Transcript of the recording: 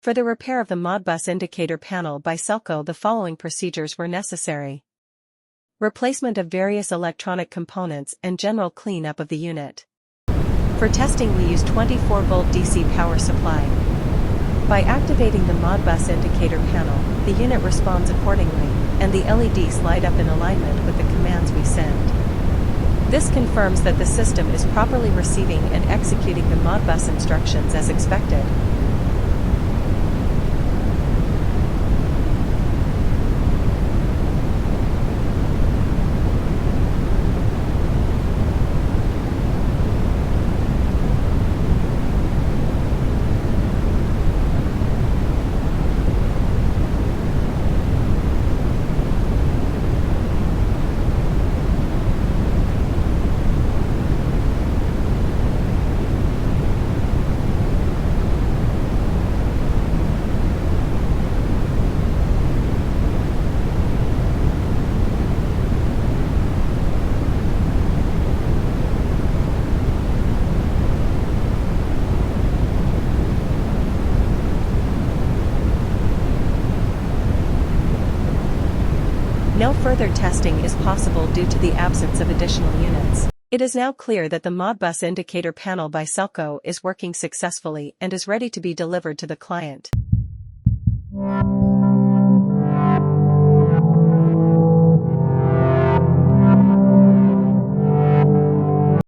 For the repair of the Modbus indicator panel by Selco, the following procedures were necessary. Replacement of various electronic components and general cleanup of the unit. For testing, we used 24-volt DC power supply. By activating the Modbus indicator panel, the unit responds accordingly, and the LEDs light up in alignment with the commands we send. This confirms that the system is properly receiving and executing the Modbus instructions as expected. No further testing is possible due to the absence of additional units. It is now clear that the Modbus indicator panel by Selco is working successfully and is ready to be delivered to the client.